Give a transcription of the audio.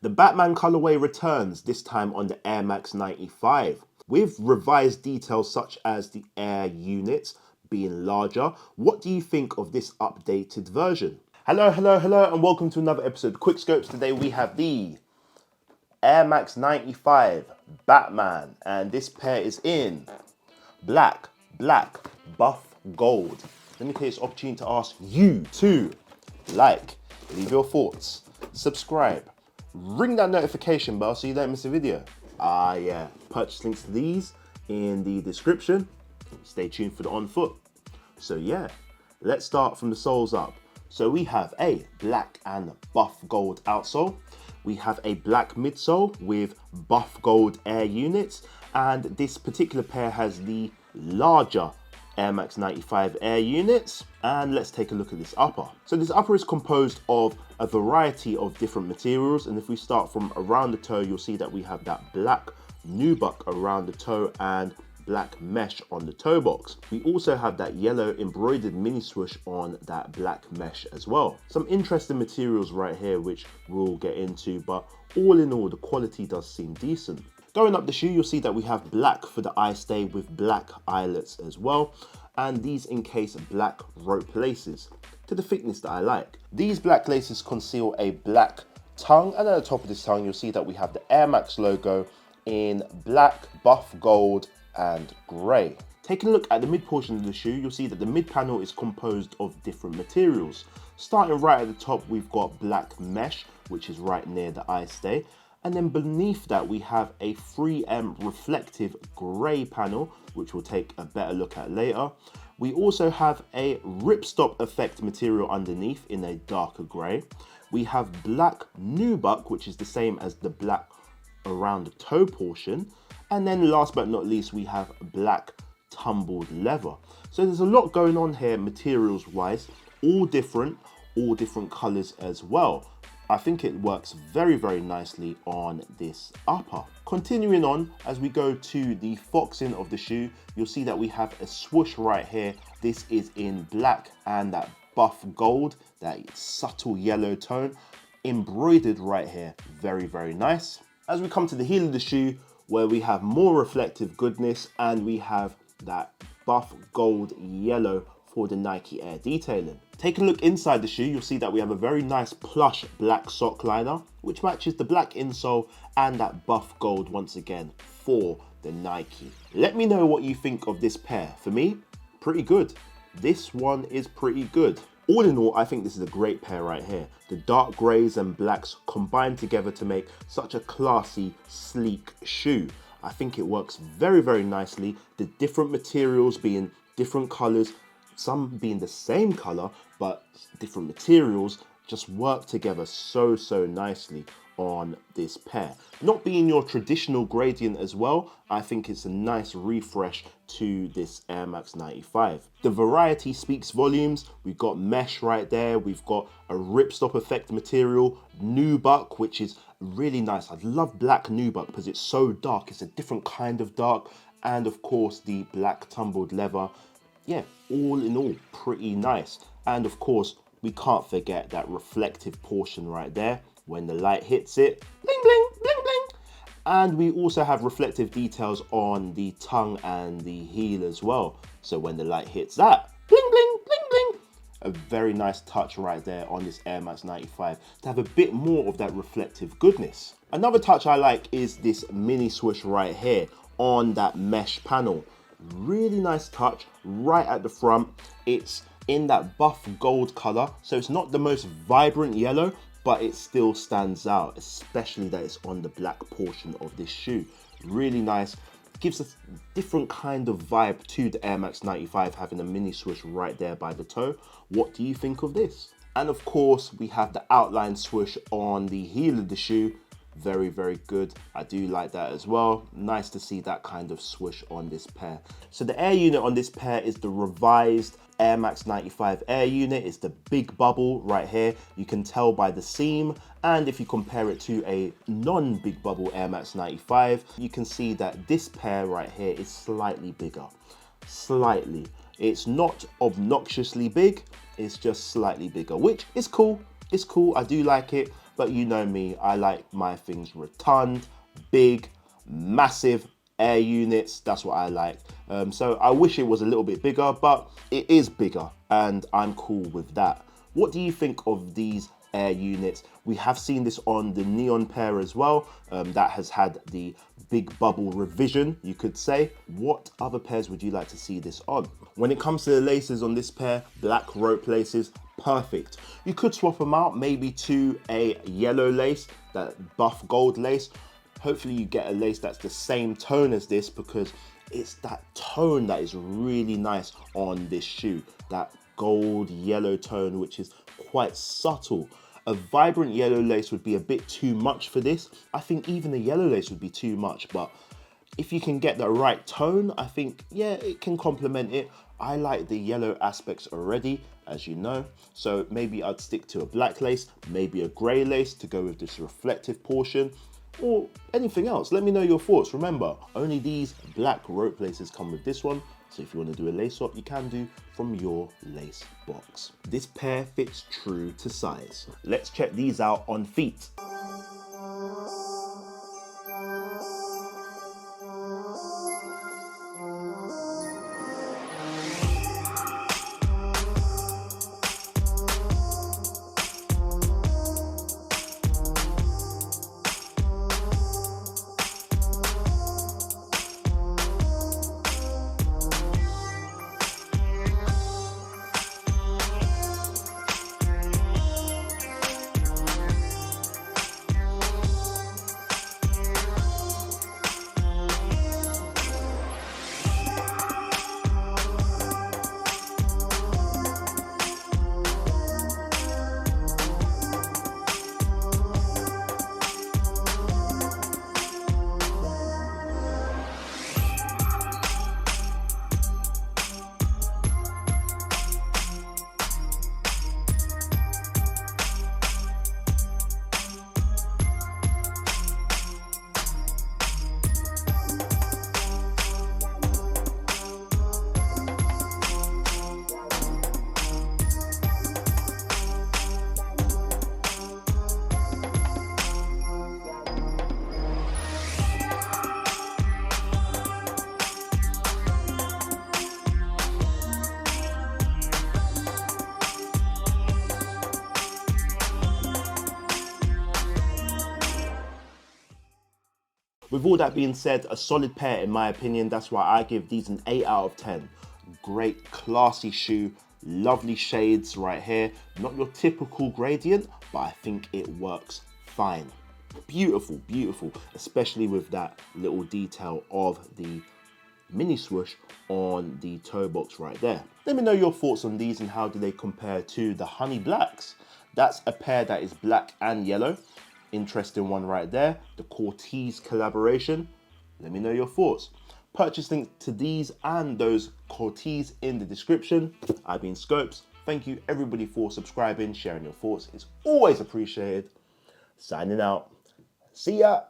The Batman colorway returns, this time on the Air Max 95, with revised details such as the air units being larger. What do you think of this updated version? Hello, and welcome to another episode of QuickSchopes. Today we have the Air Max 95 Batman, and this pair is in black, buff gold. Let me take this opportunity to ask you to like, leave your thoughts, subscribe, ring that notification bell so you don't miss a video. Yeah, purchase links to these in the description. Stay tuned for the on foot. So yeah, let's start from the soles up. So we have a black and buff gold outsole. We have a black midsole with buff gold air units, and this particular pair has the larger Air Max 95 air units. And let's take a look at this upper. So this upper is composed of a variety of different materials, and if we start from around the toe, you'll see that we have that black nubuck around the toe and black mesh on the toe box. We also have that yellow embroidered mini swoosh on that black mesh as well. Some interesting materials right here which we'll get into, but all in all the quality does seem decent. Going up the shoe, you'll see that we have black for the eye stay with black eyelets as well, and these encase black rope laces to the thickness that I like. These black laces conceal a black tongue, and at the top of this tongue you'll see that we have the Air Max logo in black, buff gold and grey. Taking a look at the mid portion of the shoe, you'll see that the mid panel is composed of different materials. Starting right at the top, we've got black mesh, which is right near the eye stay, and then beneath that we have a 3M reflective grey panel, which we'll take a better look at later. We also have a ripstop effect material underneath in a darker grey. We have black nubuck, which is the same as the black around the toe portion. And then last but not least, we have black tumbled leather. So there's a lot going on here materials wise, all different colors as well. I think it works very, very nicely on this upper. Continuing on, as we go to the foxing of the shoe, you'll see that we have a swoosh right here. This is in black and that buff gold, that subtle yellow tone, embroidered right here. Very, very nice. As we come to the heel of the shoe, where we have more reflective goodness, and we have that buff gold yellow for the Nike Air detailing. Taking a look inside the shoe, you'll see that we have a very nice plush black sock liner, which matches the black insole and that buff gold once again for the Nike. Let me know what you think of this pair. For me, pretty good. This one is pretty good. All in all, I think this is a great pair right here. The dark greys and blacks combined together to make such a classy, sleek shoe. I think it works very, very nicely. The different materials being different colors, some being the same color, but different materials just work together so nicely on this pair. Not being your traditional gradient as well, I think it's a nice refresh to this Air Max 95. The variety speaks volumes. We've got mesh right there. We've got a ripstop effect material, nubuck, which is really nice. I love black nubuck because it's so dark. It's a different kind of dark. And of course, the black tumbled leather. Yeah, all in all, pretty nice. And of course, we can't forget that reflective portion right there. When the light hits it, bling, bling, bling, bling. And we also have reflective details on the tongue and the heel as well. So when the light hits that, bling, bling, bling, bling. A very nice touch right there on this Air Max 95 to have a bit more of that reflective goodness. Another touch I like is this mini swoosh right here on that mesh panel. Really nice touch right at the front. It's in that buff gold color, so it's not the most vibrant yellow, but it still stands out, especially that it's on the black portion of this shoe. Really nice. Gives a different kind of vibe to the Air Max 95, having a mini swoosh right there by the toe. What do you think of this? And of course, we have the outline swoosh on the heel of the shoe. Very, very good. I do like that as well. Nice to see that kind of swoosh on this pair. So the air unit on this pair is the revised Air Max 95 air unit. It's the big bubble right here. You can tell by the seam, and if you compare it to a non-big bubble Air Max 95, you can see that this pair right here is slightly bigger. Slightly. It's not obnoxiously big, it's just slightly bigger, which is cool. It's cool, I do like it. but you know me, I like my things rotund, big, massive air units. That's what I like. So I wish it was a little bit bigger, but it is bigger and I'm cool with that. What do you think of these air units? We have seen this on the Neon pair as well. That has had the big bubble revision, you could say. What other pairs would you like to see this on? When it comes to the laces on this pair, black rope laces, perfect. You could swap them out maybe to a yellow lace, that buff gold lace. Hopefully you get a lace that's the same tone as this, because it's that tone that is really nice on this shoe. That gold yellow tone, which is quite subtle. A vibrant yellow lace would be a bit too much for this. I think even a yellow lace would be too much, but if you can get the right tone, I think, yeah, it can complement it. I like the yellow aspects already, as you know, so maybe I'd stick to a black lace, maybe a grey lace to go with this reflective portion, or anything else. Let me know your thoughts. Remember, only these black rope laces come with this one, so if you want to do a lace swap, you can do from your lace box. This pair fits true to size. Let's check these out on feet. With all that being said, a solid pair in my opinion. That's why I give these an 8 out of 10. Great, classy shoe, lovely shades right here. Not your typical gradient, but I think it works fine. Beautiful, beautiful, especially with that little detail of the mini swoosh on the toe box right there. Let me know your thoughts on these and how do they compare to the Honey Blacks. That's a pair that is black and yellow. Interesting one right there, the Cortez collaboration. Let me know your thoughts. Purchase link to these and those Cortez in the description. I've been Schopes. Thank you everybody for subscribing, sharing your thoughts. It's always appreciated. Signing out. See ya.